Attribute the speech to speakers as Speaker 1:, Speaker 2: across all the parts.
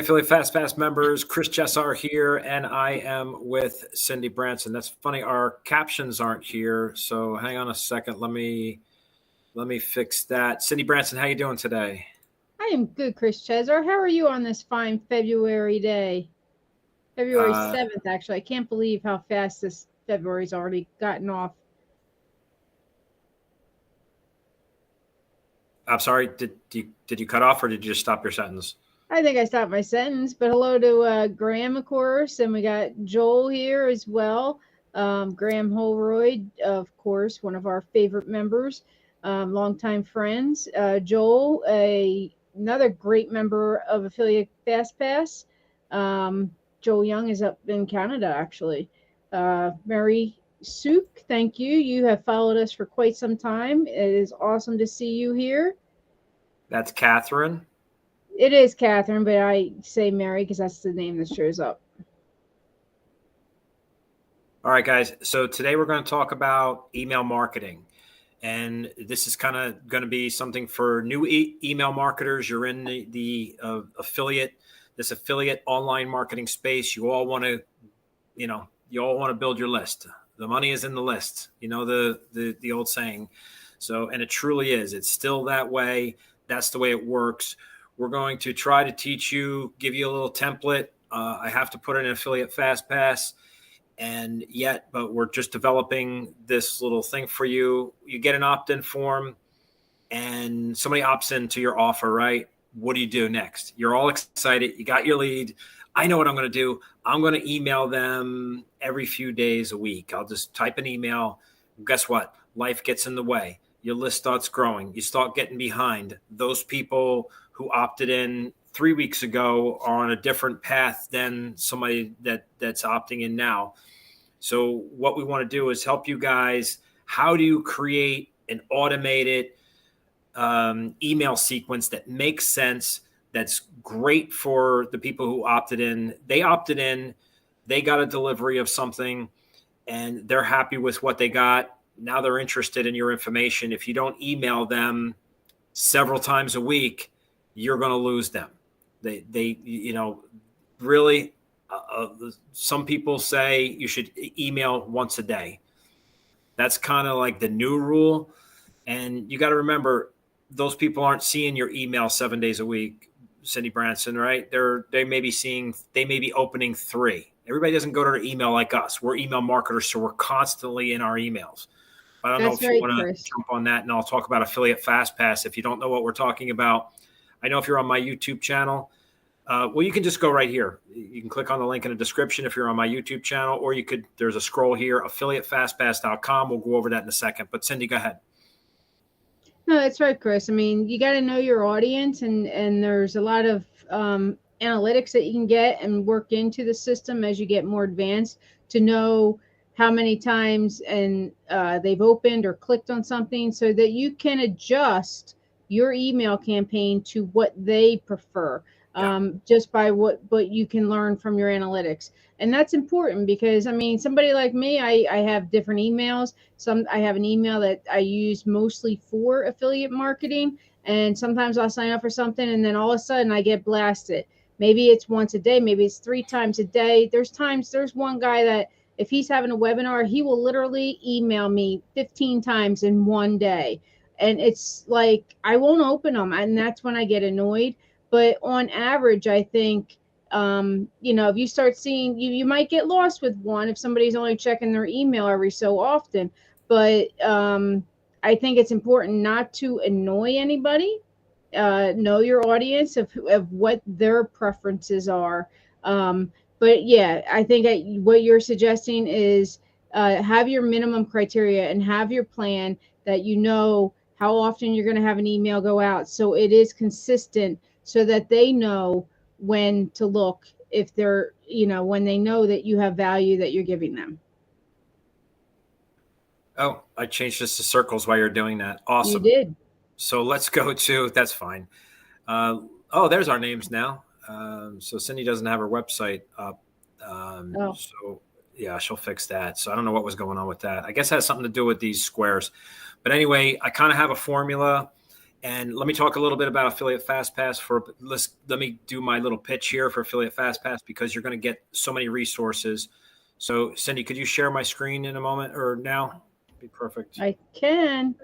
Speaker 1: Affiliate Fast Pass members. Chris Chessar here, and I am with Cindy Branson. That's funny. Our captions aren't here, so hang on a second. Let me fix that. Cindy Branson, how you doing today?
Speaker 2: I am good, Chris Chessar. How are you on this fine February day? February 7th, actually. I can't believe how fast this February's already gotten off.
Speaker 1: I'm sorry. Did you cut off, or did you just stop your sentence?
Speaker 2: I think I stopped my sentence, but hello to Graham, of course, and we got Joel here as well. Graham Holroyd, of course, one of our favorite members, longtime friends. Joel, another great member of Affiliate Fast Pass. Joel Young is up in Canada, actually. Mary Sook, thank you. You have followed us for quite some time. It is awesome to see you here.
Speaker 1: That's Catherine.
Speaker 2: It is Catherine, but I say Mary because that's the name that shows up.
Speaker 1: All right, guys. So today we're going to talk about email marketing. And this is kind of going to be something for new email marketers. You're in the affiliate online marketing space. You all want to build your list. The money is in the list. You know, the old saying. So, and it truly is. It's still that way. That's the way it works. We're going to try to teach you, give you a little template. I have to put in an Affiliate Fast Pass, but we're just developing this little thing for you. You get an opt-in form, and somebody opts into your offer, right? What do you do next? You're all excited. You got your lead. I know what I'm going to do. I'm going to email them every few days a week. I'll just type an email. Guess what? Life gets in the way. Your list starts growing. You start getting behind. Those people who opted in 3 weeks ago are on a different path than somebody that's opting in now. So what we want to do is help you guys. How do you create an automated email sequence that makes sense, that's great for the people who opted in? They opted in, they got a delivery of something, and they're happy with what they got. Now they're interested in your information. If you don't email them several times a week, you're going to lose them. Really, some people say you should email once a day. That's kind of like the new rule. And you got to remember, those people aren't seeing your email 7 days a week, Cindy Branson, right? They may be opening 3. Everybody doesn't go to their email like us. We're email marketers, so we're constantly in our emails. I don't know if you want to jump on that, and I'll talk about Affiliate Fast Pass. If you don't know what we're talking about, I know if you're on my YouTube channel, you can just go right here. You can click on the link in the description if you're on my YouTube channel, or there's a scroll here, affiliatefastpass.com. We'll go over that in a second. But Cindy, go ahead.
Speaker 2: No, that's right, Chris. I mean, you got to know your audience, and there's a lot of analytics that you can get and work into the system as you get more advanced to know how many times and they've opened or clicked on something, so that you can adjust your email campaign to what they prefer, just by what you can learn from your analytics. And that's important because, I mean, somebody like me, I have different emails. I have an email that I use mostly for affiliate marketing, and sometimes I'll sign up for something and then all of a sudden I get blasted. Maybe it's once a day, maybe it's 3 times a day. There's one guy that if he's having a webinar, he will literally email me 15 times in one day. And it's like, I won't open them. And that's when I get annoyed. But on average, I think, if you start seeing, you might get lost with one if somebody's only checking their email every so often. But I think it's important not to annoy anybody. Know your audience of what their preferences are. But yeah, I think what you're suggesting is have your minimum criteria and have your plan that you know how often you're going to have an email go out. So it is consistent so that they know when to look, if they're, when they know that you have value that you're giving them.
Speaker 1: Oh, I changed this to circles while you're doing that. Awesome.
Speaker 2: You did.
Speaker 1: So let's go to, that's fine. There's our names now. So Cindy doesn't have her website up. So yeah, she'll fix that. So I don't know what was going on with that. I guess it has something to do with these squares. But anyway, I kind of have a formula, And let me talk a little bit about Affiliate FastPass. Let me do my little pitch here for Affiliate FastPass, because you're going to get so many resources. So Cindy, could you share my screen in a moment or now? Be perfect.
Speaker 2: I can.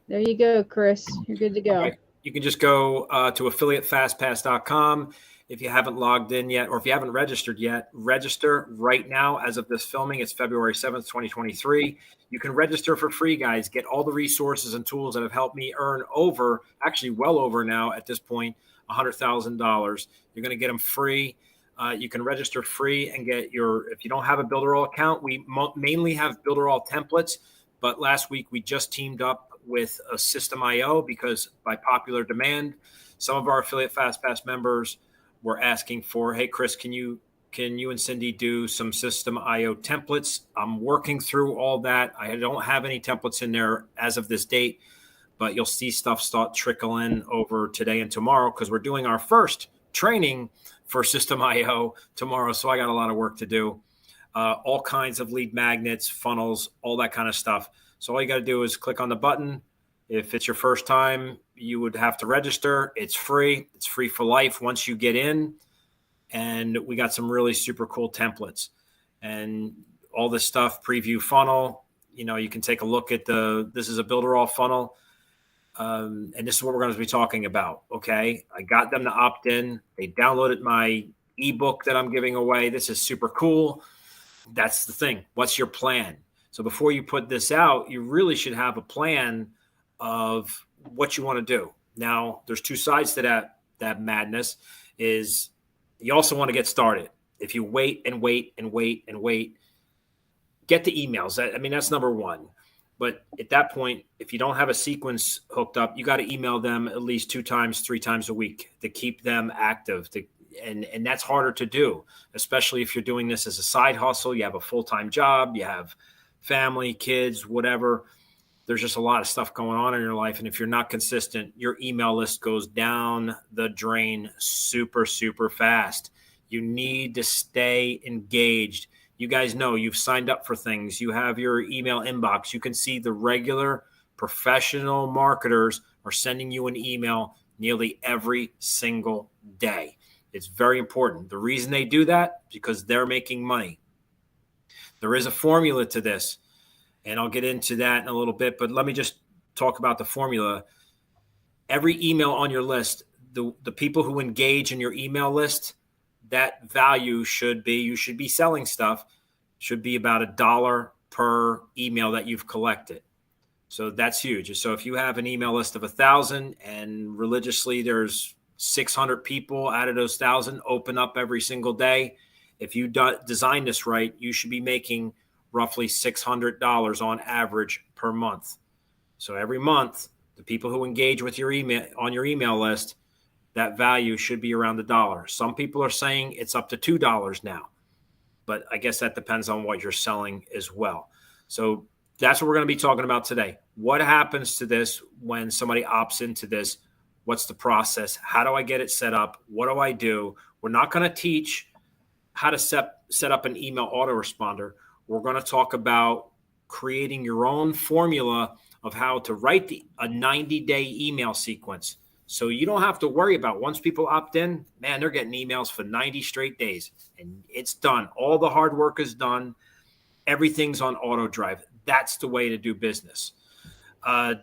Speaker 2: There you go, Chris. You're good to go.
Speaker 1: Okay. You can just go to affiliatefastpass.com. If you haven't logged in yet, or if you haven't registered yet, register right now. As of this filming, it's February 7th, 2023. You can register for free, guys. Get all the resources and tools that have helped me earn well over now at this point, $100,000. You're going to get them free. You can register free and get if you don't have a Builderall account, we mainly have Builderall templates. But last week we just teamed up with a System.io because by popular demand, some of our Affiliate FastPass members were asking for, hey, Chris, can you and Cindy do some System.io templates? I'm working through all that. I don't have any templates in there as of this date, but you'll see stuff start trickling over today and tomorrow, because we're doing our first training for System.io tomorrow. So I got a lot of work to do. All kinds of lead magnets, funnels, all that kind of stuff. So all you got to do is click on the button. If it's your first time, you would have to register. It's free. It's free for life once you get in. And we got some really super cool templates and all this stuff, preview funnel. You can take a look at this is a Builderall funnel. And this is what we're going to be talking about. Okay. I got them to opt in. They downloaded my ebook that I'm giving away. This is super cool. That's the thing. What's your plan? So before you put this out, you really should have a plan of what you want to do. Now, there's two sides to that madness. Is you also want to get started. If you wait and wait and wait and wait, get the emails. I mean, that's number one. But at that point, if you don't have a sequence hooked up, you got to email them at least 2 times, 3 times a week to keep them active. And that's harder to do, especially if you're doing this as a side hustle. You have a full-time job, you have family, kids, whatever. There's just a lot of stuff going on in your life. And if you're not consistent, your email list goes down the drain super, super fast. You need to stay engaged. You guys know you've signed up for things. You have your email inbox. You can see the regular professional marketers are sending you an email nearly every single day. It's very important. The reason they do that, because they're making money. There is a formula to this, and I'll get into that in a little bit, but let me just talk about the formula. Every email on your list, the people who engage in your email list, that value should be, you should be selling stuff, should be about $1 per email that you've collected. So that's huge. So if you have an email list of 1,000 and religiously there's 600 people out of those 1,000 open up every single day, if you design this right, you should be making roughly $600 on average per month. So every month, the people who engage with your email on your email list, that value should be around $1. Some people are saying it's up to $2 now, but I guess that depends on what you're selling as well. So that's what we're going to be talking about today. What happens to this when somebody opts into this? What's the process? How do I get it set up? What do I do? We're not going to teach how to set up an email autoresponder. We're going to talk about creating your own formula of how to write a 90-day email sequence. So you don't have to worry about, once people opt in, man, they're getting emails for 90 straight days and it's done. All the hard work is done. Everything's on auto drive. That's the way to do business.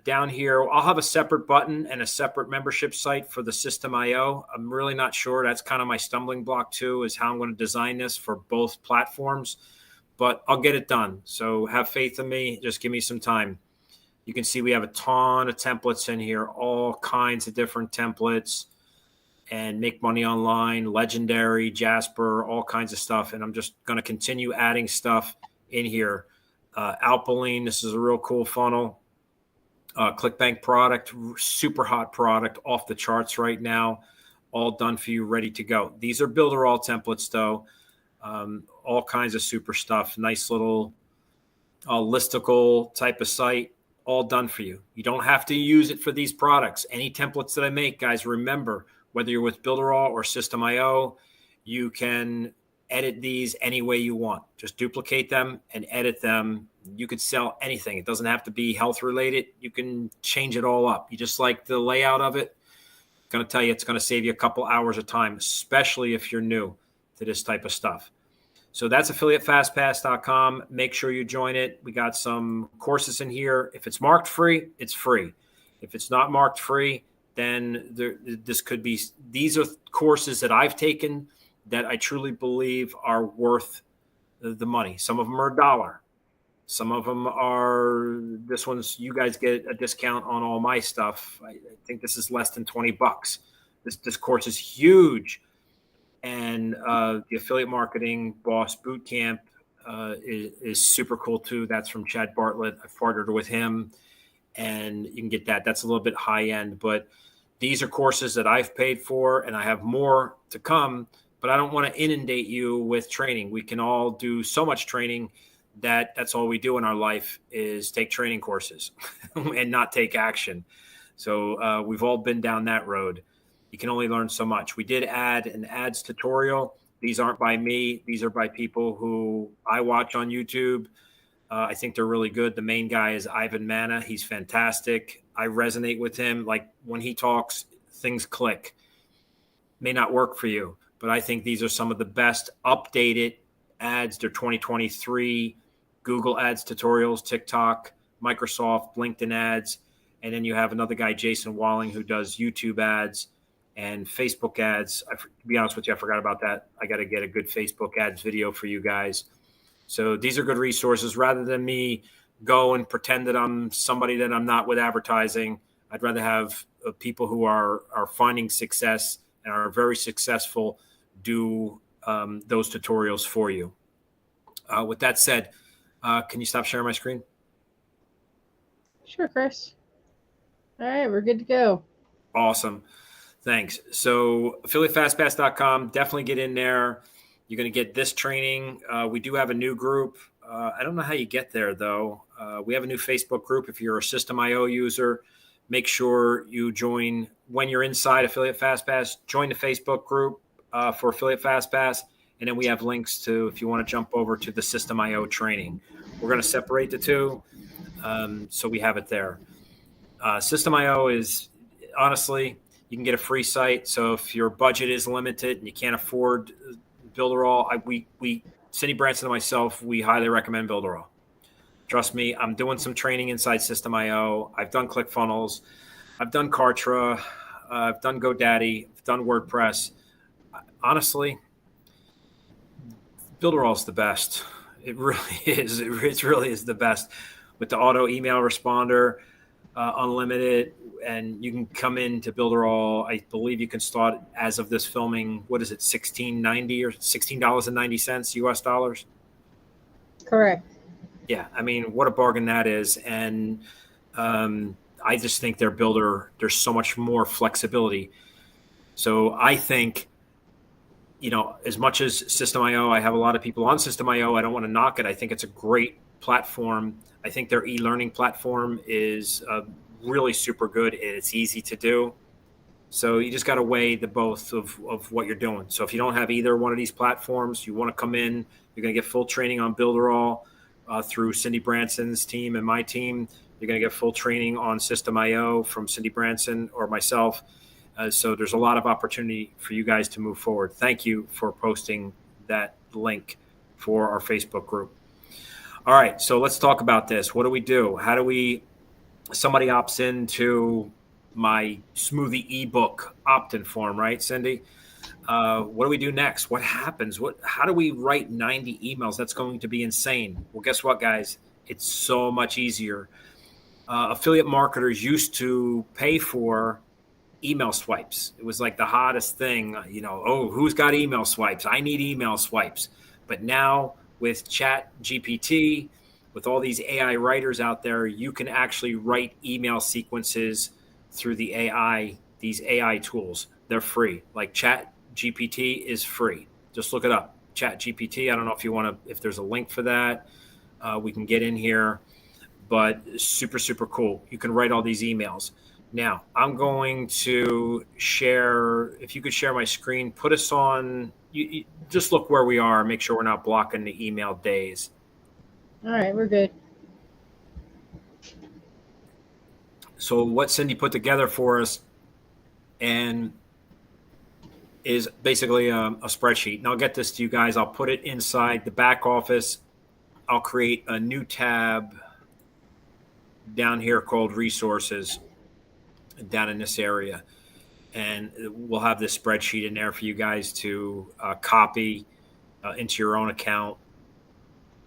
Speaker 1: Down here, I'll have a separate button and a separate membership site for the System.io. I'm really not sure. That's kind of my stumbling block too, is how I'm going to design this for both platforms, but I'll get it done. So have faith in me. Just give me some time. You can see we have a ton of templates in here, all kinds of different templates, and Make Money Online, Legendary, Jasper, all kinds of stuff. And I'm just going to continue adding stuff in here. Alpaline, this is a real cool funnel. ClickBank product, super hot product, off the charts right now, all done for you, ready to go. These are Builderall templates though. All kinds of super stuff. Nice little listicle type of site, all done for you. You don't have to use it for these products. Any templates that I make, guys, remember, whether you're with Builderall or System.io, you can edit these any way you want. Just duplicate them and edit them. You could sell anything. It doesn't have to be health related. You can change it all up. You just like the layout of it. I'm going to tell you, it's going to save you a couple hours of time, especially if you're new to this type of stuff. So that's affiliatefastpass.com. Make sure you join it. We got some courses in here. If it's marked free, it's free. If it's not marked free, then these are courses that I've taken that I truly believe are worth the money. Some of them are $1. Some of them are, this one's, you guys get a discount on all my stuff. I think this is less than $20. This course is huge. And the Affiliate Marketing Boss Bootcamp is super cool too. That's from Chad Bartlett. I've partnered with him, and you can get that. That's a little bit high end, but these are courses that I've paid for, and I have more to come. But I don't want to inundate you with training. We can all do so much training that's all we do in our life is take training courses and not take action. So we've all been down that road. You can only learn so much. We did add an ads tutorial. These aren't by me. These are by people who I watch on YouTube. I think they're really good. The main guy is Ivan Manna. He's fantastic. I resonate with him. Like when he talks, things click. May not work for you, but I think these are some of the best updated ads. They're 2023 Google ads tutorials, TikTok, Microsoft, LinkedIn ads. And then you have another guy, Jason Walling, who does YouTube ads and Facebook ads. To be honest with you, I forgot about that. I got to get a good Facebook ads video for you guys. So these are good resources. Rather than me go and pretend that I'm somebody that I'm not with advertising, I'd rather have people who are finding success and are very successful do those tutorials for you. With that said, can you stop sharing my screen?
Speaker 2: Sure, Chris. All right, we're good to go.
Speaker 1: Awesome. Thanks. So affiliatefastpass.com, definitely get in there. You're going to get this training. We do have a new group. I don't know how you get there, though. We have a new Facebook group. If you're a System.io user, make sure you join. When you're inside Affiliate FastPass, join the Facebook group for Affiliate FastPass. And then we have links to, if you want to jump over to the System.io training. We're going to separate the two. So we have it there. System.io is, honestly, you can get a free site. So if your budget is limited and you can't afford Builderall, Cindy Branson and myself, we highly recommend Builderall. Trust me, I'm doing some training inside System.io. I've done ClickFunnels. I've done Kartra. I've done GoDaddy. I've done WordPress. Honestly, Builderall is the best. It really is. It really is the best with the auto email responder, unlimited, and you can come in to Builderall. I believe you can start as of this filming. What is it, $16.90 or $16.90 US dollars?
Speaker 2: Correct.
Speaker 1: Yeah, I mean, what a bargain that is. And I just think their builder, there's so much more flexibility. So I think, as much as System.io, I have a lot of people on System.io. I don't want to knock it. I think it's a great platform. I think their e-learning platform is really super good. It's easy to do. So you just got to weigh the both of what you're doing. So if you don't have either one of these platforms, you want to come in, you're going to get full training on Builderall through Cindy Branson's team and my team. You're going to get full training on System.io from Cindy Branson or myself. So there's a lot of opportunity for you guys to move forward. Thank you for posting that link for our Facebook group. All right, so let's talk about this. What do we do? How do somebody opts into my smoothie ebook opt-in form, right, Cindy? What do we do next? What happens? How do we write 90 emails? That's going to be insane. Well, guess what, guys? It's so much easier. Affiliate marketers used to pay for email swipes. It was like the hottest thing, who's got email swipes? I need email swipes. But now with Chat GPT, with all these AI writers out there, you can actually write email sequences through the AI, these AI tools. They're free. Like Chat GPT is free. Just look it up. Chat GPT. I don't know if there's a link for that. We can get in here, but super, super cool. You can write all these emails. Now, I'm going to share, if you could share my screen, put us on you just look where we are, make sure we're not blocking the email days.
Speaker 2: All right, we're good.
Speaker 1: So what Cindy put together for us and is basically a spreadsheet. And I'll get this to you guys. I'll put it inside the back office. I'll create a new tab down here called resources down in this area. And we'll have this spreadsheet in there for you guys to copy into your own account.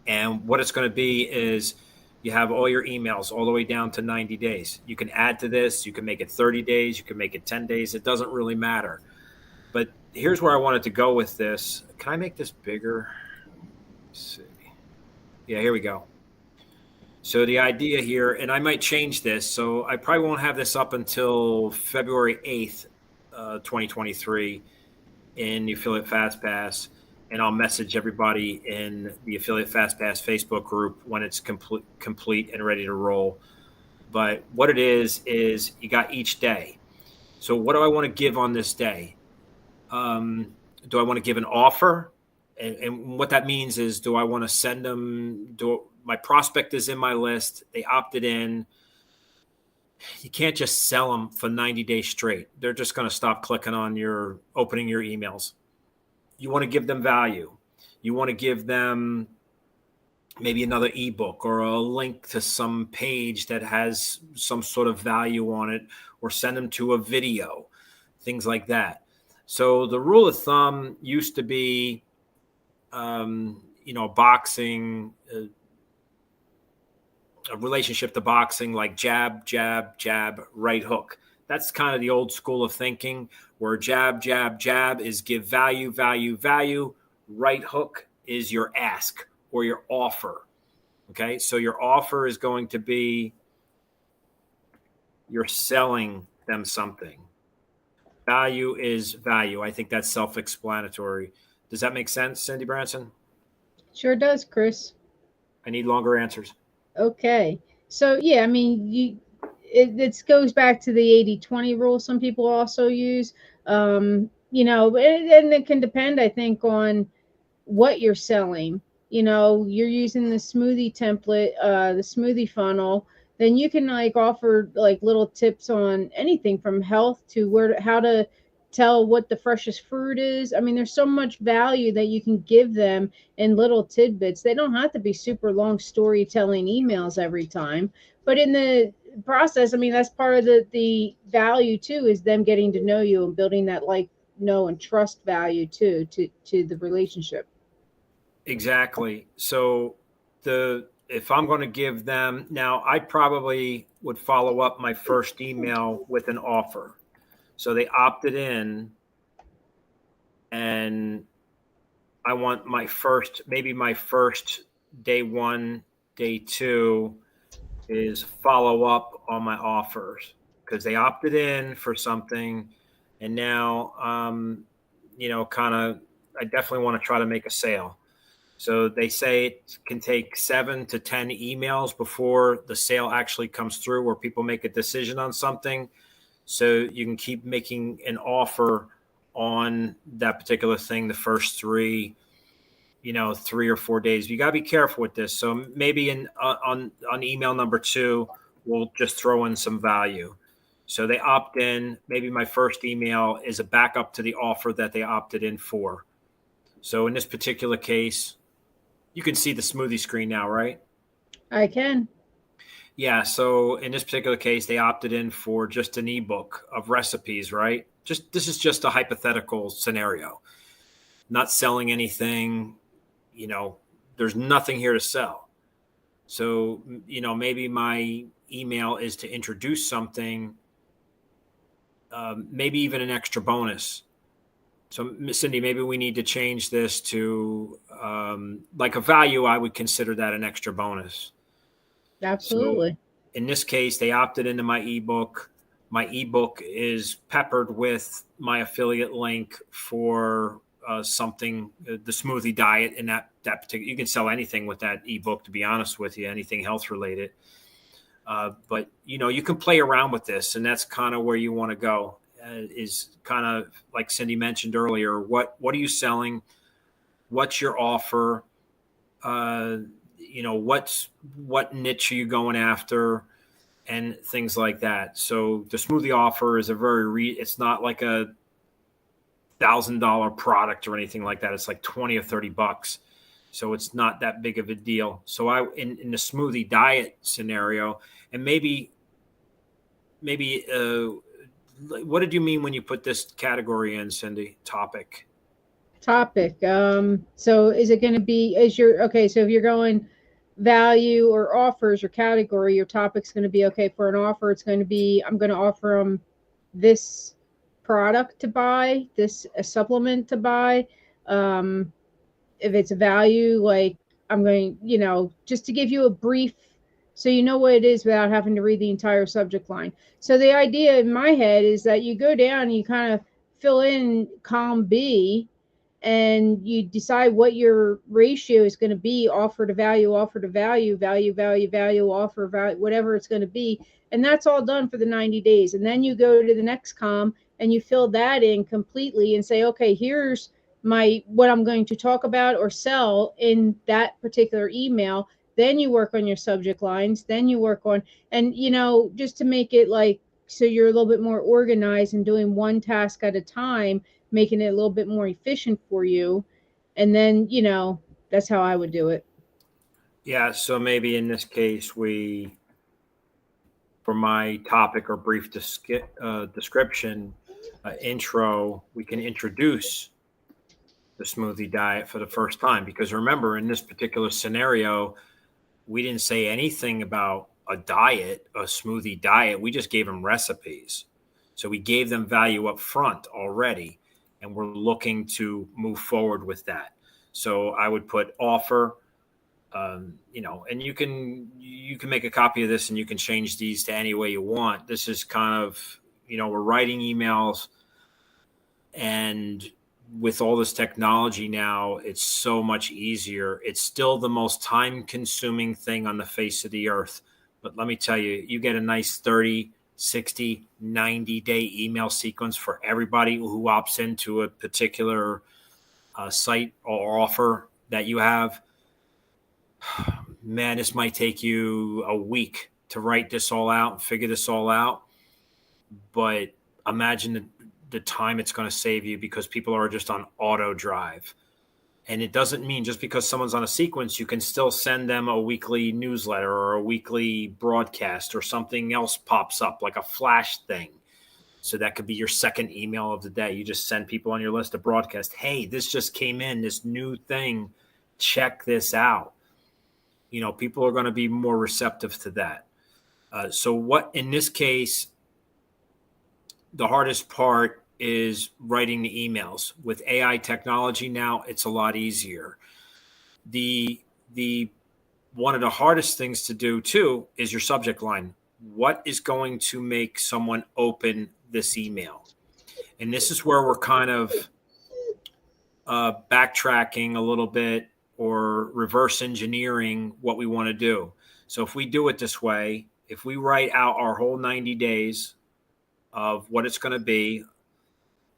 Speaker 1: And what it's going to be is you have all your emails all the way down to 90 days. You can add to this. You can make it 30 days. You can make it 10 days. It doesn't really matter. But here's where I wanted to go with this. Can I make this bigger? Let's see. Yeah, here we go. So the idea here, and I might change this, so I probably won't have this up until February 8th, 2023 in the Affiliate FastPass, and I'll message everybody in the Affiliate FastPass Facebook group when it's complete and ready to roll. But what it is you got each day. So what do I want to give on this day? Do I want to give an offer? And what that means is, do I want to send them, my prospect is in my list, they opted in. You can't just sell them for 90 days straight. They're just going to stop clicking on opening your emails. You want to give them value. You want to give them maybe another ebook or a link to some page that has some sort of value on it, or send them to a video, things like that. So the rule of thumb used to be, boxing, a relationship to boxing, like jab, jab, jab, right hook. That's kind of the old school of thinking, where jab, jab, jab is give value, value, value. Right hook is your ask or your offer. Okay, so your offer is going to be you're selling them something. Value is value. I think that's self-explanatory. Does that make sense, Cindy Branson?
Speaker 2: Sure does, Chris.
Speaker 1: I need longer answers.
Speaker 2: Okay. So yeah, I mean, it goes back to the 80/20 rule some people also use. And it can depend, I think, on what you're selling. You're using the smoothie template, the smoothie funnel, then you can like offer like little tips on anything from health to how to tell what the freshest fruit is. I mean, there's so much value that you can give them in little tidbits. They don't have to be super long storytelling emails every time, but in the process, I mean, that's part of the value too, is them getting to know you and building that know and trust value too to the relationship.
Speaker 1: Exactly. So if I'm going to give them now, I probably would follow up my first email with an offer. So they opted in, and I want maybe my first day one, day two is follow up on my offers, because they opted in for something. And now, I definitely want to try to make a sale. So they say it can take 7 to 10 emails before the sale actually comes through, where people make a decision on something. So you can keep making an offer on that particular thing the first 3 or 4 days. You got to be careful with this. So maybe on email number 2, we'll just throw in some value. So they opt in. Maybe my first email is a backup to the offer that they opted in for. So in this particular case, you can see the smoothie screen now, right?
Speaker 2: I can.
Speaker 1: Yeah. So in this particular case, they opted in for just an ebook of recipes, right? This is just a hypothetical scenario. Not selling anything. There's nothing here to sell. So, maybe my email is to introduce something, maybe even an extra bonus. So, Miss Cindy, maybe we need to change this to like a value. I would consider that an extra bonus.
Speaker 2: Absolutely.
Speaker 1: So in this case, they opted into my ebook. My ebook is peppered with my affiliate link for something, the smoothie diet, and that particular. You can sell anything with that ebook, to be honest with you, anything health related. But you can play around with this, and that's kind of where you want to go. is kind of like Cindy mentioned earlier. What are you selling? What's your offer? What niche are you going after, and things like that. So the smoothie offer is it's not like a $1,000 product or anything like that. It's like 20 or 30 bucks. So it's not that big of a deal. So in the smoothie diet scenario, and maybe, what did you mean when you put this category in, Cindy? Topic.
Speaker 2: So is it going to be, so if you're going value or offers or category, your topic's going to be, okay, for an offer, it's going to be, I'm going to offer them this product to buy, this a supplement to buy. If it's a value, like I'm going, just to give you a brief, so you know what it is without having to read the entire subject line. So the idea in my head is that you go down and you kind of fill in column B, and you decide what your ratio is going to be: offer to value, value, value, offer, value, whatever it's going to be. And that's all done for the 90 days. And then you go to the next column and you fill that in completely and say, okay, here's what I'm going to talk about or sell in that particular email. Then you work on your subject lines. Then you work on, and just to make it like, so you're a little bit more organized and doing one task at a time, making it a little bit more efficient for you. And then, that's how I would do it.
Speaker 1: Yeah. So maybe in this case, for my topic or brief description, intro, we can introduce the smoothie diet for the first time. Because remember, in this particular scenario, we didn't say anything about a smoothie diet. We just gave them recipes. So we gave them value up front already, and we're looking to move forward with that. So I would put offer, and you can make a copy of this and you can change these to any way you want. This is kind of, we're writing emails, and with all this technology now, it's so much easier. It's still the most time consuming thing on the face of the earth. But let me tell you, you get a nice 30, 60, 90-day email sequence for everybody who opts into a particular site or offer that you have. Man, this might take you a week to write this all out and figure this all out. But imagine the time it's going to save you, because people are just on auto drive. And it doesn't mean just because someone's on a sequence, you can still send them a weekly newsletter or a weekly broadcast, or something else pops up like a flash thing. So that could be your second email of the day. You just send people on your list a broadcast. Hey, this just came in, this new thing. Check this out. People are going to be more receptive to that. So what, in this case, the hardest part is writing the emails. With AI technology now, it's a lot easier. The one of the hardest things to do too is your subject line. What is going to make someone open this email? And this is where we're kind of backtracking a little bit, or reverse engineering what we want to do. So if we do it this way, if we write out our whole 90 days of what it's going to be,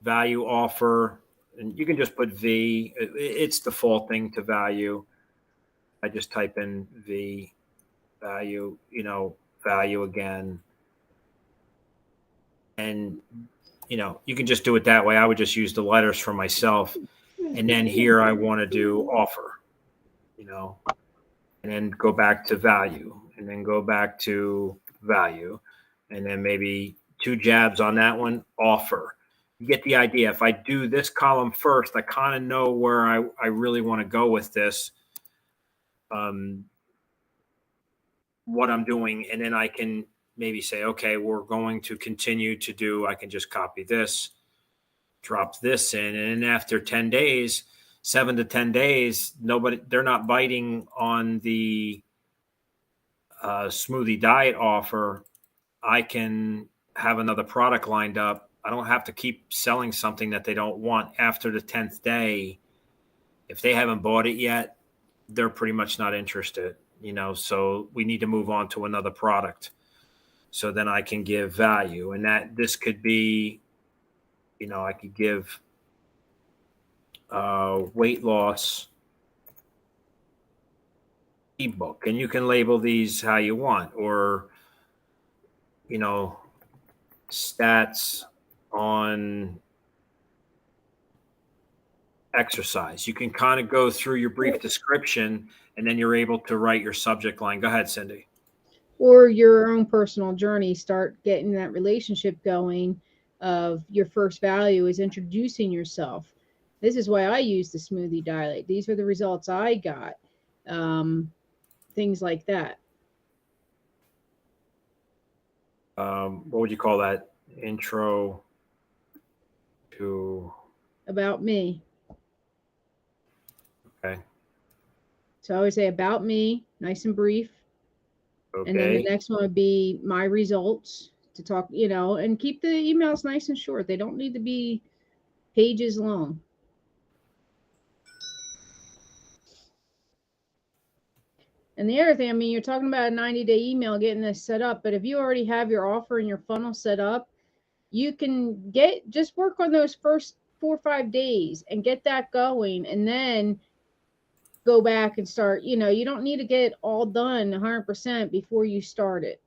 Speaker 1: value, offer, and you can just put V. It's defaulting to value. I just type in V, value, value again. And, you can just do it that way. I would just use the letters for myself. And then here I want to do offer, and then go back to value, and then go back to value, and then maybe 2 jabs on that one, offer. You get the idea. If I do this column first, I kind of know where I really want to go with this, what I'm doing. And then I can maybe say, okay, we're going to continue to do, I can just copy this, drop this in. And then after 10 days, 7 to 10 days, they're not biting on the smoothie diet offer. I can have another product lined up. I don't have to keep selling something that they don't want. After the 10th day, if they haven't bought it yet, they're pretty much not interested, so we need to move on to another product. So then I can give value, and that this could be I could give weight loss ebook, and you can label these how you want, or stats on exercise. You can kind of go through your brief description, and then you're able to write your subject line. Go ahead, Cindy.
Speaker 2: Or your own personal journey, start getting that relationship going of your first value is introducing yourself. This is why I use the smoothie dialect. These are the results I got. Things like that.
Speaker 1: What would you call that? Intro to.
Speaker 2: About me.
Speaker 1: Okay.
Speaker 2: So I always say about me, nice and brief.
Speaker 1: Okay.
Speaker 2: And then the next one would be my results to talk, and keep the emails nice and short. They don't need to be pages long. And the other thing, I mean, you're talking about a 90-day email, getting this set up, but if you already have your offer and your funnel set up, you can just work on those first 4 or 5 days and get that going, and then go back and start. You don't need to get all done 100% before you start it.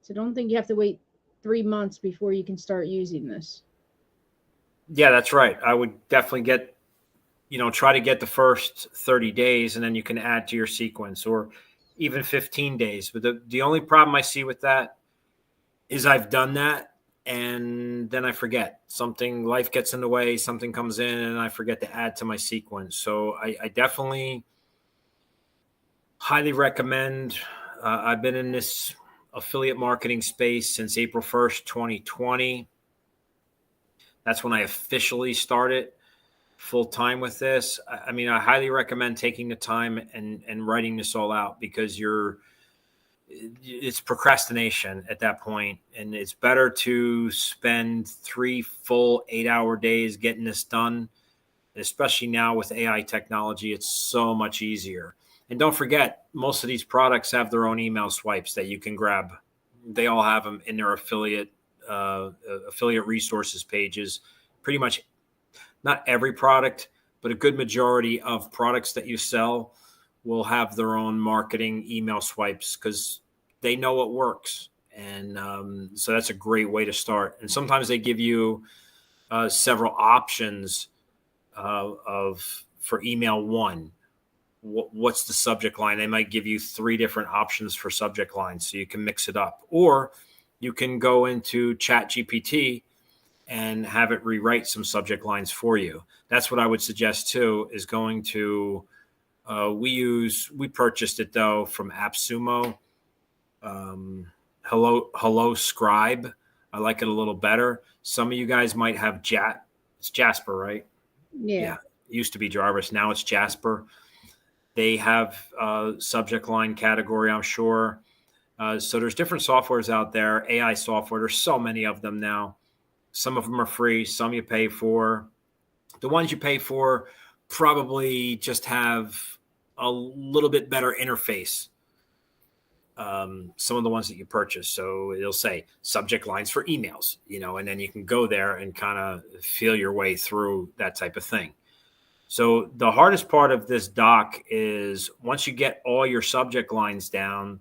Speaker 2: So don't think you have to wait 3 months before you can start using this.
Speaker 1: Yeah, that's right. I would definitely try to get the first 30 days, and then you can add to your sequence, or even 15 days. But the only problem I see with that is I've done that, and then I forget. Life gets in the way, something comes in, and I forget to add to my sequence. So I definitely highly recommend. I've been in this affiliate marketing space since April 1st, 2020. That's when I officially started full time with this. I mean, I highly recommend taking the time and writing this all out, because it's procrastination at that point. And it's better to spend 3 full 8-hour days getting this done. And especially now with AI technology, it's so much easier. And don't forget, most of these products have their own email swipes that you can grab. They all have them in their affiliate resources pages. Pretty much, not every product, but a good majority of products that you sell will have their own marketing email swipes, because they know what works. And so that's a great way to start. And sometimes they give you several options for email one. What's the subject line? They might give you 3 different options for subject lines, so you can mix it up. Or you can go into ChatGPT and have it rewrite some subject lines for you. That's what I would suggest too, is going to, we purchased it though from AppSumo. Hello Scribe. I like it a little better. Some of you guys might have it's Jasper, right?
Speaker 2: Yeah.
Speaker 1: It used to be Jarvis. Now it's Jasper. They have subject line category, I'm sure. So there's different softwares out there, AI software. There's so many of them now. Some of them are free, some you pay for. The ones you pay for probably just have a little bit better interface. Some of the ones that you purchase. So it'll say subject lines for emails, and then you can go there and kind of feel your way through that type of thing. So the hardest part of this doc is once you get all your subject lines down,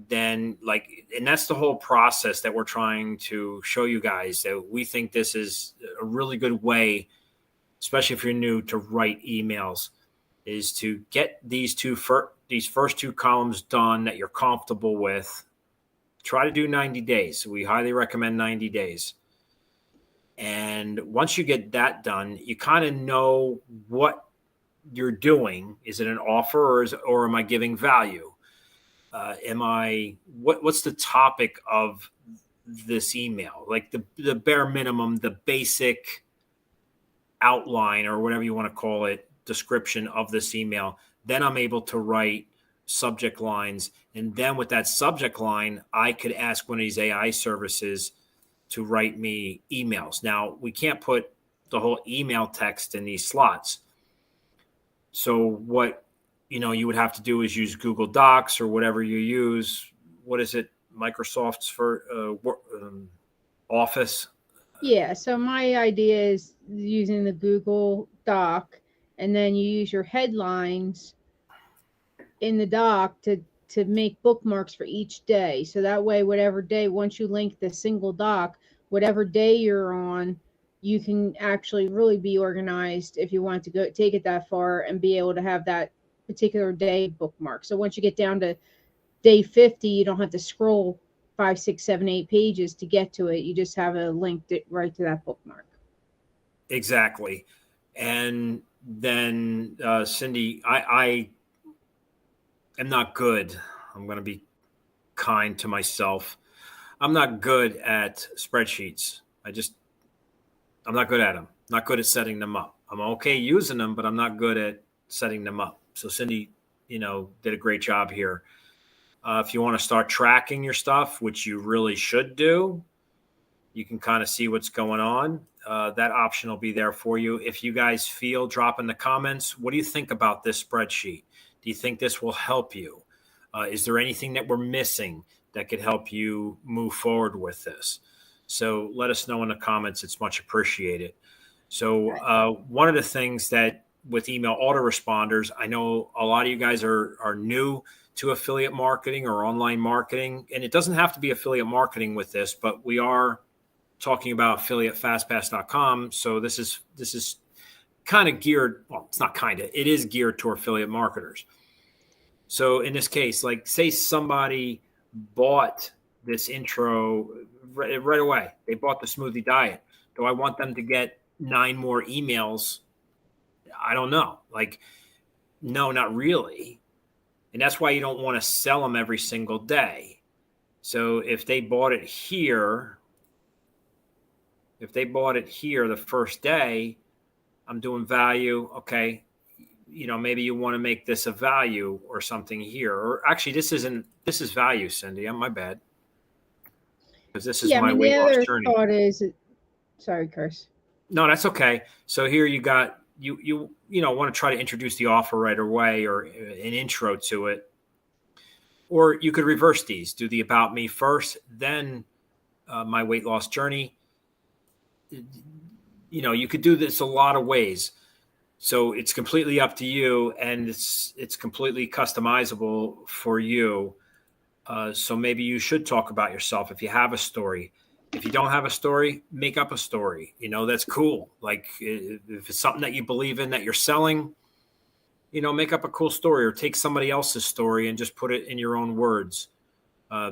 Speaker 1: then and that's the whole process that we're trying to show you guys, that we think this is a really good way, especially if you're new, to write emails, is to get these first 2 columns done that you're comfortable with. Try to do 90 days. We highly recommend 90 days. And once you get that done, you kind of know what you're doing. Is it an offer, or am I giving value? What's the topic of this email? Like the bare minimum, the basic outline, or whatever you want to call it, description of this email. Then I'm able to write subject lines. And then with that subject line, I could ask one of these AI services to write me emails. Now, we can't put the whole email text in these slots. So what you would have to do is use Google Docs or whatever you use. What is it? Microsoft's for Office?
Speaker 2: Yeah, so my idea is using the Google Doc, and then you use your headlines in the doc to make bookmarks for each day. So that way, whatever day, once you link the single doc, whatever day you're on, you can actually really be organized if you want to go take it that far and be able to have that particular day bookmark. So once you get down to day 50, you don't have to scroll 5, 6, 7, 8 pages to get to it. You just have a link right to that bookmark.
Speaker 1: Exactly. And then, Cindy, I am not good. I'm going to be kind to myself. I'm not good at spreadsheets. I'm not good at them. Not good at setting them up. I'm okay using them, but I'm not good at setting them up. So Cindy, did a great job here. If you want to start tracking your stuff, which you really should do, you can kind of see what's going on. That option will be there for you. If you guys feel, drop in the comments, what do you think about this spreadsheet? Do you think this will help you? Is there anything that we're missing that could help you move forward with this? So let us know in the comments. It's much appreciated. So one of the things that with email autoresponders, I know a lot of you guys are new to affiliate marketing or online marketing, and it doesn't have to be affiliate marketing with this, but we are talking about affiliatefastpass.com. So this is kind of geared. Well, it's not kind of. It is geared toward affiliate marketers. So in this case, like say somebody bought this intro right away. They bought the smoothie diet. Do I want them to get 9 more emails? I don't know. Like, no, not really. And that's why you don't want to sell them every single day. So if they bought it here, the first day, I'm doing value. Okay. Maybe you want to make this a value or something here. Or actually, this is value, Cindy. My bad. Because this is
Speaker 2: Yeah, I
Speaker 1: my
Speaker 2: mean, the
Speaker 1: weight loss
Speaker 2: other
Speaker 1: journey.
Speaker 2: thought is, sorry, Chris.
Speaker 1: No, that's okay. So here you got, you want to try to introduce the offer right away or an intro to it. Or you could reverse these, do the about me first, then my weight loss journey. You could do this a lot of ways. So it's completely up to you, and it's completely customizable for you. So maybe you should talk about yourself if you have a story. If you don't have a story, make up a story. That's cool. Like if it's something that you believe in that you're selling, make up a cool story or take somebody else's story and just put it in your own words,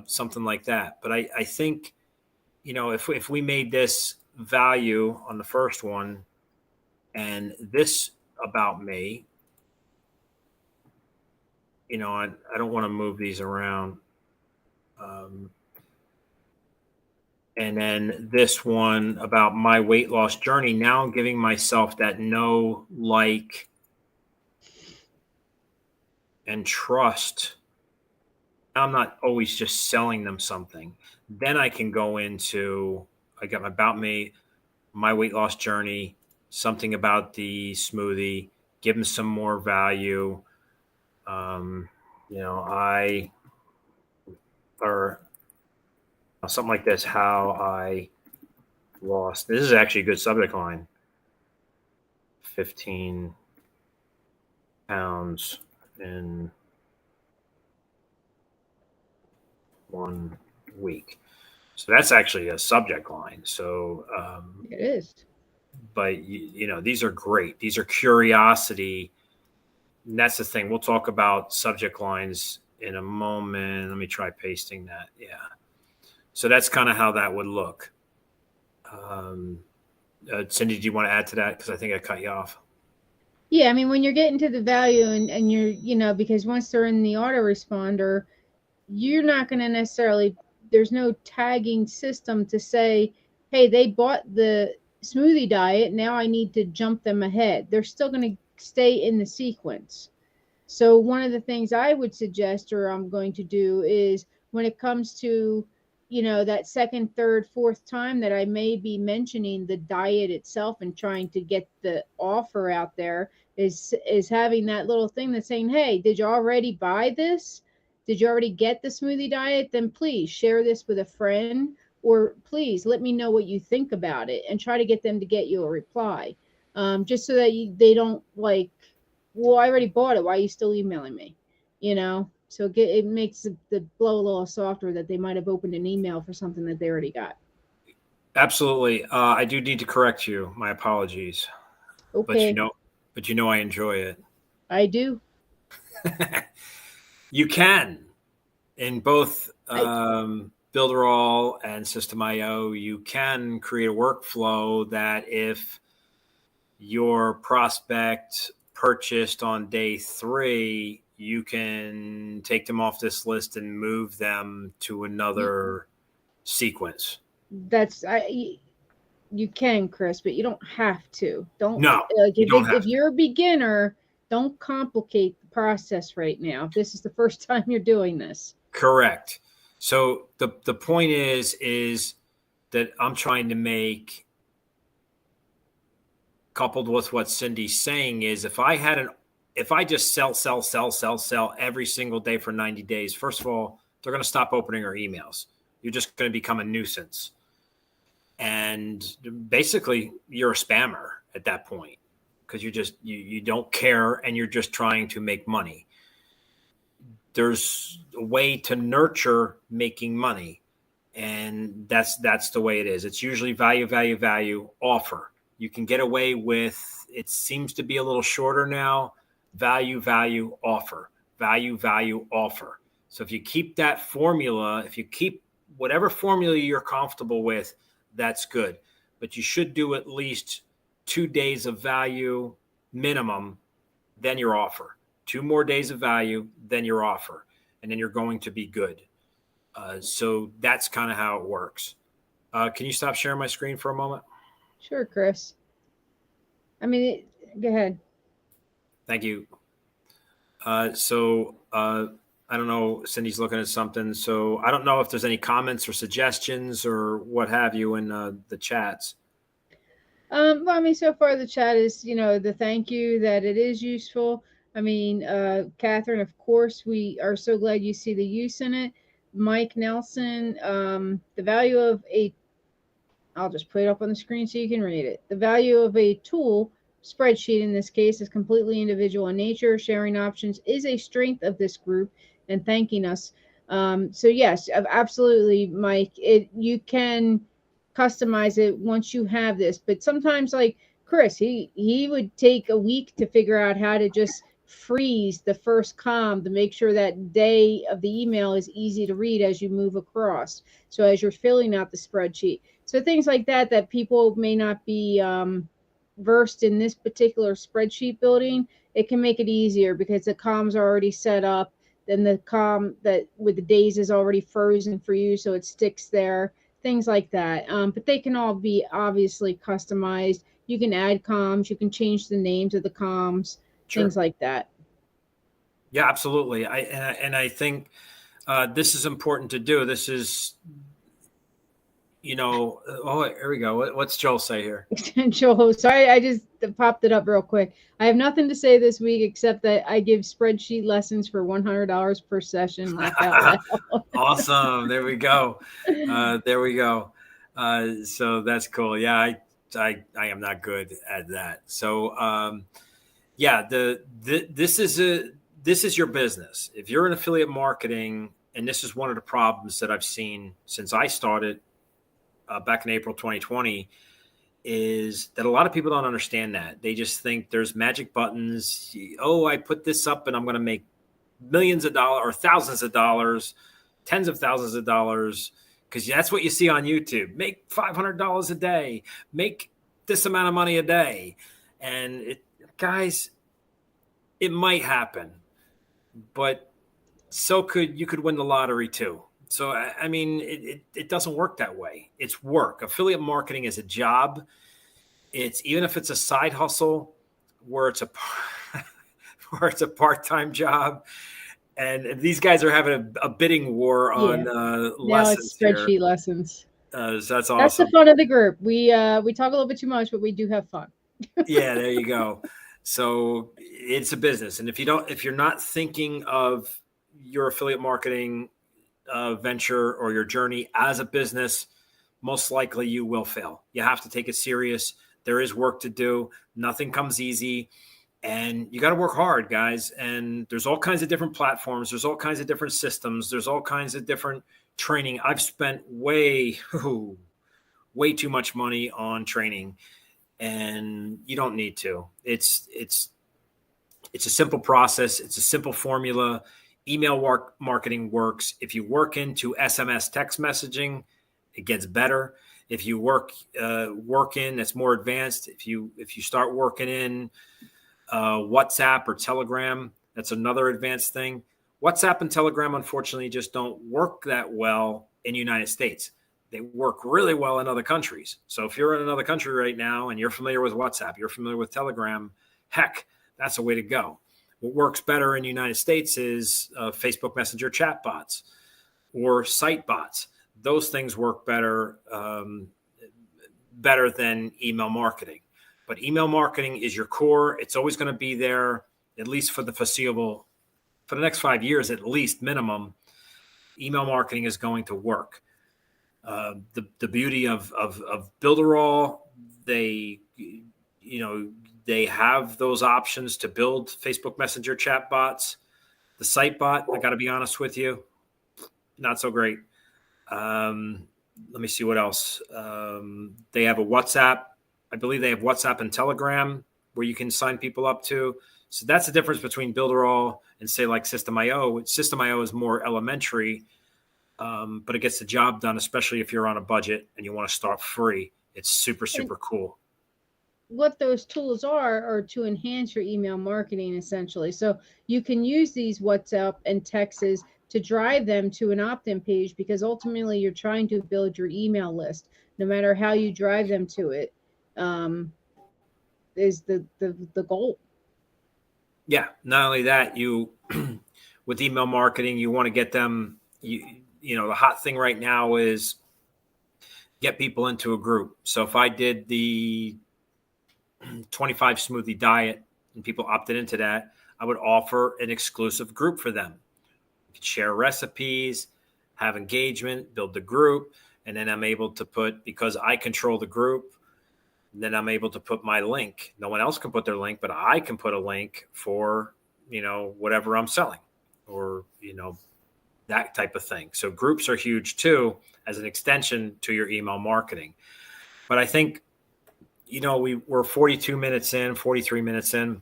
Speaker 1: something like that. But I think, if we made this value on the first one and this about me, I don't want to move these around. And then this one about my weight loss journey. Now I'm giving myself that know, like, and trust. I'm not always just selling them something. Then I can go into, I got about me, my weight loss journey, something about the smoothie, give them some more value. Or something like this, how I lost. This is actually a good subject line. 15 pounds in 1 week. So that's actually a subject line. So
Speaker 2: It is.
Speaker 1: but these are great. These are curiosity. And that's the thing. We'll talk about subject lines in a moment. Let me try pasting that. Yeah. So that's kind of how that would look. Cindy, do you want to add to that? Because I think I cut you off.
Speaker 2: Yeah, I mean, when you're getting to the value and you're, because once they're in the autoresponder, you're not going to necessarily, there's no tagging system to say, hey, they bought the smoothie diet. Now I need to jump them ahead. They're still going to stay in the sequence. So one of the things I would suggest, or I'm going to do, is when it comes to, that second, third, fourth time that I may be mentioning the diet itself and trying to get the offer out there, is having that little thing that's saying, hey, did you already buy this? Did you already get the smoothie diet? Then please share this with a friend or please let me know what you think about it, and try to get them to get you a reply, just so that they don't like, well, I already bought it. Why are you still emailing me? So it makes the blow a little softer that they might have opened an email for something that they already got.
Speaker 1: Absolutely. I do need to correct you. My apologies, but
Speaker 2: Okay,
Speaker 1: I enjoy it.
Speaker 2: I do.
Speaker 1: You can in both
Speaker 2: I
Speaker 1: Builderall and System.io. You can create a workflow that if your prospect purchased on day 3, you can take them off this list and move them to another sequence.
Speaker 2: that's I You can, Chris, but you don't have to. Don't
Speaker 1: No,
Speaker 2: like
Speaker 1: you don't
Speaker 2: if
Speaker 1: have to.
Speaker 2: you're a beginner, don't complicate the process right now. If this is the first time you're doing this.
Speaker 1: Correct. So the point is that I'm trying to make, coupled with what Cindy's saying, is if I just sell every single day for 90 days, first of all, they're going to stop opening our emails. You're just going to become a nuisance. And basically you're a spammer at that point, because you don't care and you're just trying to make money. There's a way to nurture making money, and that's the way it is. It's usually value offer. You can get away with, it seems to be a little shorter now, value offer, value offer. So if you keep that formula, if you keep whatever formula you're comfortable with, that's good. But you should do at least 2 days of value minimum, then your offer. 2 more days of value, then your offer, and then you're going to be good. So that's kind of how it works. Can you stop sharing my screen for a moment?
Speaker 2: Sure, Chris. I mean, go ahead.
Speaker 1: Thank you. I don't know. Cindy's looking at something. So I don't know if there's any comments or suggestions or what have you in the chats.
Speaker 2: Well, I mean, so far the chat is, the thank you that it is useful. I mean, Catherine, of course, we are so glad you see the use in it. Mike Nelson, the value of a I'll just put it up on the screen so you can read it. The value of a tool, spreadsheet in this case, is completely individual in nature. Sharing options is a strength of this group, and thanking us. So yes, absolutely, Mike. You can customize it once you have this, but sometimes, like Chris, he would take a week to figure out how to just freeze the first column to make sure that day of the email is easy to read as you move across. So as you're filling out the spreadsheet, so things like that people may not be versed in this particular spreadsheet building, it can make it easier because the columns are already set up. Then the column that with the days is already frozen for you, so it sticks there. Things like that. But they can all be obviously customized. You can add columns. You can change the names of the columns.
Speaker 1: Sure.
Speaker 2: Things like that.
Speaker 1: Yeah, absolutely. I think this is important to do. This is, oh, here we go. What's Joel say here?
Speaker 2: Joel, sorry, I just popped it up real quick. I have nothing to say this week except that I give spreadsheet lessons for $100 per session. Laugh out loud.
Speaker 1: Awesome. There we go. There we go. So that's cool. Yeah, I am not good at that. So yeah, this is your business. If you're in affiliate marketing, and this is one of the problems that I've seen since I started back in April 2020, is that a lot of people don't understand that. They just think there's magic buttons. Oh, I put this up and I'm going to make millions of dollars or thousands of dollars, tens of thousands of dollars, because that's what you see on YouTube. Make $500 a day, make this amount of money a day. And guys, it might happen, but you could win the lottery too. So, I mean, it doesn't work that way. It's work. Affiliate marketing is a job. Even if it's a side hustle where it's a where it's a part-time job, and these guys are having a bidding war on
Speaker 2: Now it's
Speaker 1: lessons here.
Speaker 2: spreadsheet lessons.
Speaker 1: So that's
Speaker 2: That's the
Speaker 1: awesome.
Speaker 2: fun of the group. We talk a little bit too much, but we do have fun.
Speaker 1: Yeah, there you go. So it's a business, and if you're not thinking of your affiliate marketing venture or your journey as a business, most likely you will fail. You have to take it serious. There is work to do. Nothing comes easy. And you got to work hard, guys. And there's all kinds of different platforms. There's all kinds of different systems. There's all kinds of different training. I've spent way too much money on training, and you don't need to. It's a simple process. It's a simple formula. Email marketing works. If you work into SMS text messaging, it gets better. If you work in, that's more advanced. If you start working in WhatsApp or Telegram, that's another advanced thing. WhatsApp and Telegram, unfortunately, just don't work that well in the United States. They work really well in other countries. So if you're in another country right now and you're familiar with WhatsApp, you're familiar with Telegram, heck, that's a way to go. What works better in the United States is Facebook Messenger chat bots or site bots. Those things work better than email marketing. But email marketing is your core. It's always going to be there, at least for the foreseeable, for the next 5 years, at least minimum. Email marketing is going to work. The beauty of Builderall, they have those options to build Facebook Messenger chat bots. The site bot, I got to be honest with you, not so great. Let me see what else. They have a WhatsApp. I believe they have WhatsApp and Telegram where you can sign people up to. So that's the difference between Builderall and say like System.io. System.io is more elementary, but it gets the job done, especially if you're on a budget and you want to start free. It's super, super cool.
Speaker 2: What those tools are to enhance your email marketing, essentially. So you can use these WhatsApp and texts to drive them to an opt-in page, because ultimately you're trying to build your email list. No matter how you drive them to it, is the goal.
Speaker 1: Yeah. Not only that, you with email marketing, you want to get them. The hot thing right now is get people into a group. So if I did the 25 smoothie diet and people opted into that, I would offer an exclusive group for them. You could share recipes, have engagement, build the group, and then I'm able to put, because I control the group, then I'm able to put my link. No one else can put their link, but I can put a link for, whatever I'm selling or, that type of thing. So groups are huge too, as an extension to your email marketing. But I think, we're 42 minutes in, 43 minutes in.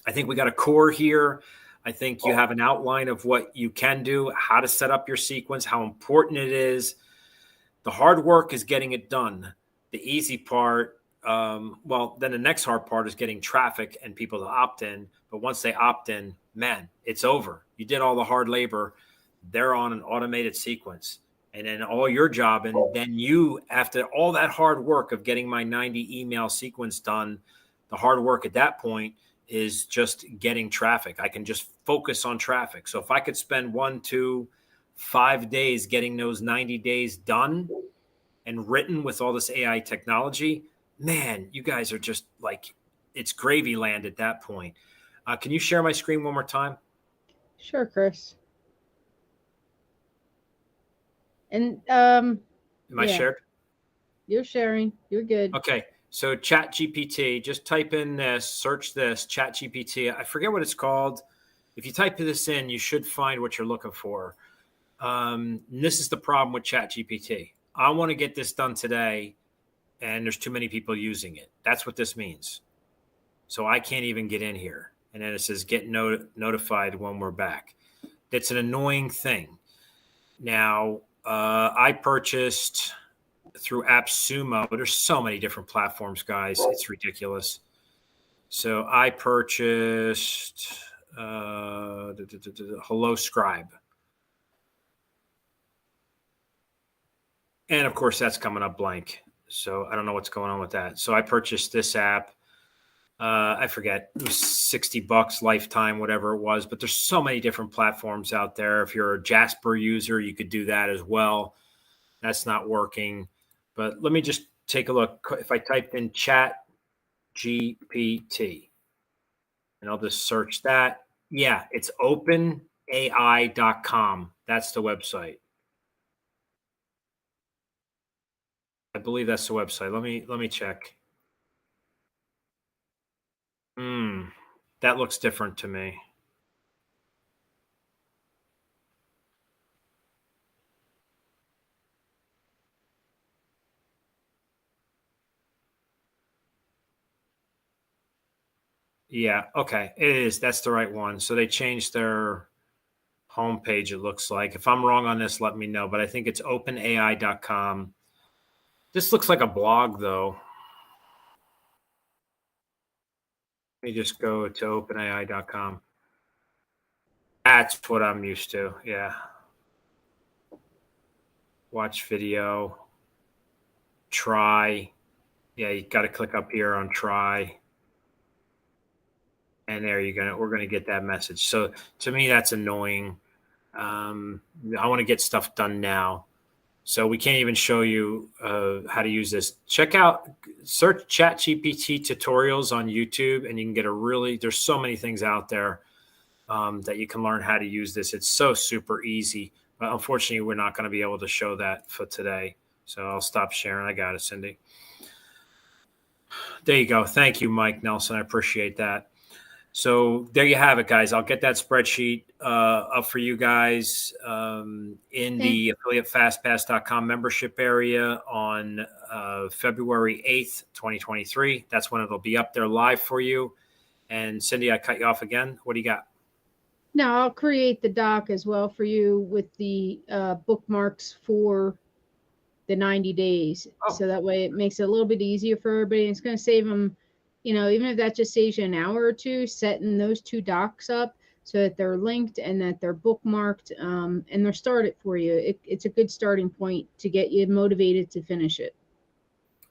Speaker 1: I think we got a core here. I think you have an outline of what you can do, how to set up your sequence, how important it is. The hard work is getting it done. The easy part, then the next hard part is getting traffic and people to opt in. But once they opt in, man, it's over. You did all the hard labor. They're on an automated sequence. And then all your job, and then you, after all that hard work of getting my 90 email sequence done, the hard work at that point is just getting traffic. I can just focus on traffic. So if I could spend 1, 2, 5 days getting those 90 days done and written with all this AI technology, man, you guys are just like, it's gravy land at that point. Can you share my screen one more time?
Speaker 2: Sure, Chris. And
Speaker 1: Am I shared?
Speaker 2: You're sharing. You're good.
Speaker 1: Okay. So Chat GPT, just type in this, search this, Chat GPT. I forget what it's called. If you type this in, you should find what you're looking for. This is the problem with Chat GPT. I want to get this done today, and there's too many people using it. That's what this means. So I can't even get in here. And then it says get notified when we're back. That's an annoying thing. Now, I purchased through AppSumo. There's so many different platforms, guys. It's ridiculous. So I purchased Hello Scribe. And of course, that's coming up blank. So I don't know what's going on with that. So I purchased this app. I forget, it was $60 lifetime, whatever it was. But there's so many different platforms out there. If you're a Jasper user, you could do that as well. That's not working. But let me just take a look. If I typed in Chat GPT, and I'll just search that. Yeah, it's openai.com. That's the website. I believe that's the website. Let me check. That looks different to me. Yeah, okay. It is. That's the right one. So they changed their homepage, it looks like. If I'm wrong on this, let me know. But I think it's openai.com. This looks like a blog, though. Let me just go to openai.com. That's what I'm used to. Yeah. Watch video. Try. Yeah, you got to click up here on try. And there you're gonna we're gonna get that message. So to me, that's annoying. I want to get stuff done now. So we can't even show you how to use this. Search ChatGPT tutorials on YouTube, and you can get there's so many things out there that you can learn how to use this. It's so super easy. But unfortunately, we're not going to be able to show that for today. So I'll stop sharing. I got it, Cindy. There you go. Thank you, Mike Nelson. I appreciate that. So there you have it, guys. I'll get that spreadsheet up for you guys in the affiliatefastpass.com membership area on February 8th, 2023. That's when it'll be up there live for you. And Cindy, I cut you off again. What do you got?
Speaker 2: Now I'll create the doc as well for you with the bookmarks for the 90 days.
Speaker 1: Oh.
Speaker 2: So that way it makes it a little bit easier for everybody. It's going to save them, even if that just saves you an hour or two, setting those two docs up so that they're linked and that they're bookmarked and they're started for you. It's a good starting point to get you motivated to finish it.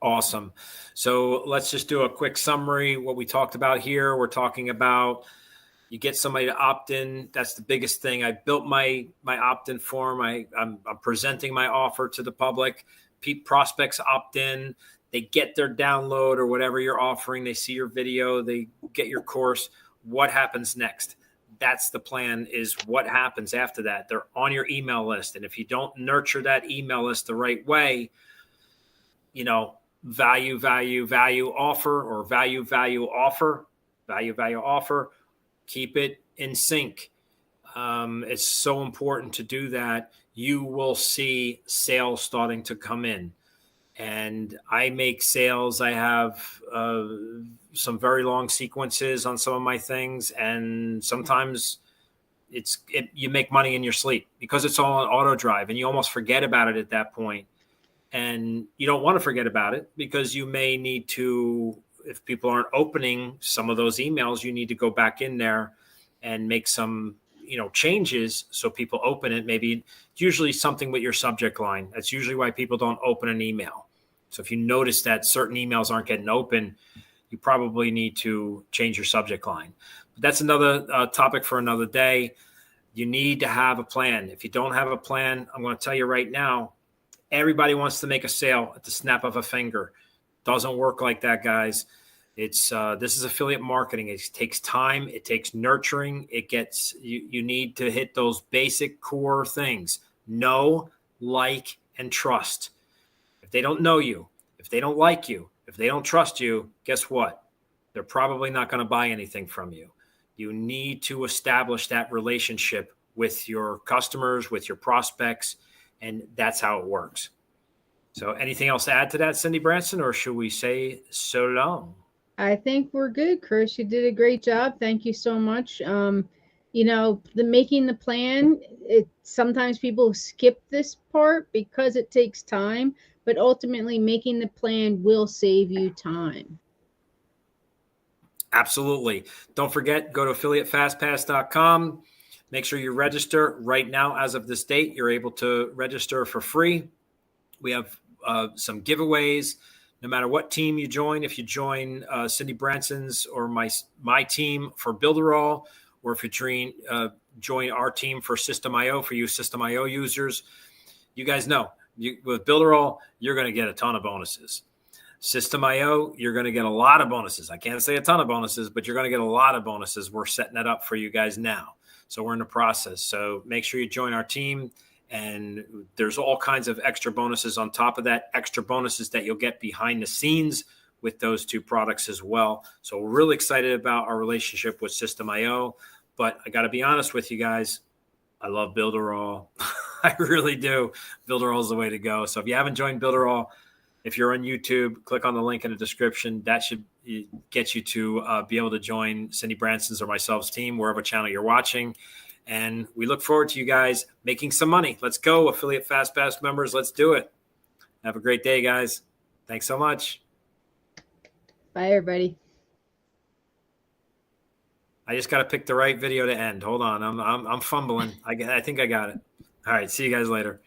Speaker 1: Awesome. So let's just do a quick summary. What we talked about here, we're talking about you get somebody to opt in. That's the biggest thing. I built my opt-in form. I'm presenting my offer to the public. Prospects opt in. They get their download or whatever you're offering. They see your video. They get your course. What happens next? That's the plan, is what happens after that. They're on your email list. And if you don't nurture that email list the right way, value offer or value offer, keep it in sync. It's so important to do that. You will see sales starting to come in. And I make sales. I have some very long sequences on some of my things. And sometimes you make money in your sleep because it's all on auto drive and you almost forget about it at that point. And you don't want to forget about it because you may need to, if people aren't opening some of those emails, you need to go back in there and make some, changes so people open it. Maybe usually something with your subject line. That's usually why people don't open an email. So if you notice that certain emails aren't getting open, you probably need to change your subject line. But that's another topic for another day. You need to have a plan. If you don't have a plan, I'm going to tell you right now, everybody wants to make a sale at the snap of a finger. Doesn't work like that, guys. This is affiliate marketing. It takes time. It takes nurturing. You need to hit those basic core things: know, like, and trust. If they don't know you, if they don't like you, if they don't trust you, guess what? They're probably not going to buy anything from you. You need to establish that relationship with your customers, with your prospects, and that's how it works. So anything else to add to that, Cindy Branson, or should we say so long?
Speaker 2: I think we're good, Chris. You did a great job. Thank you so much. Making the plan, sometimes people skip this part because it takes time, but ultimately making the plan will save you time.
Speaker 1: Absolutely. Don't forget, go to affiliatefastpass.com. Make sure you register right now. As of this date, you're able to register for free. We have some giveaways. No matter what team you join, if you join Cindy Branson's or my team for Builderall, or if you join our team for System.io, for you System.io users, you guys know with Builderall, you're going to get a ton of bonuses. System.io, you're going to get a lot of bonuses. I can't say a ton of bonuses, but you're going to get a lot of bonuses. We're setting that up for you guys now. So we're in the process. So make sure you join our team And there's all kinds of extra bonuses on top of that, extra bonuses that you'll get behind the scenes with those two products as well. So we're really excited about our relationship with System.io. But I got to be honest with you guys, I love Builderall. I really do. Builderall is the way to go. So if you haven't joined Builderall, if you're on YouTube, click on the link in the description. That should get you to be able to join Cindy Branson's or myself's team, wherever channel you're watching. And we look forward to you guys making some money. Let's go, Affiliate FastPass members. Let's do it. Have a great day, guys. Thanks so much.
Speaker 2: Bye, everybody.
Speaker 1: I just got to pick the right video to end. Hold on. I'm fumbling. I think I got it. All right. See you guys later.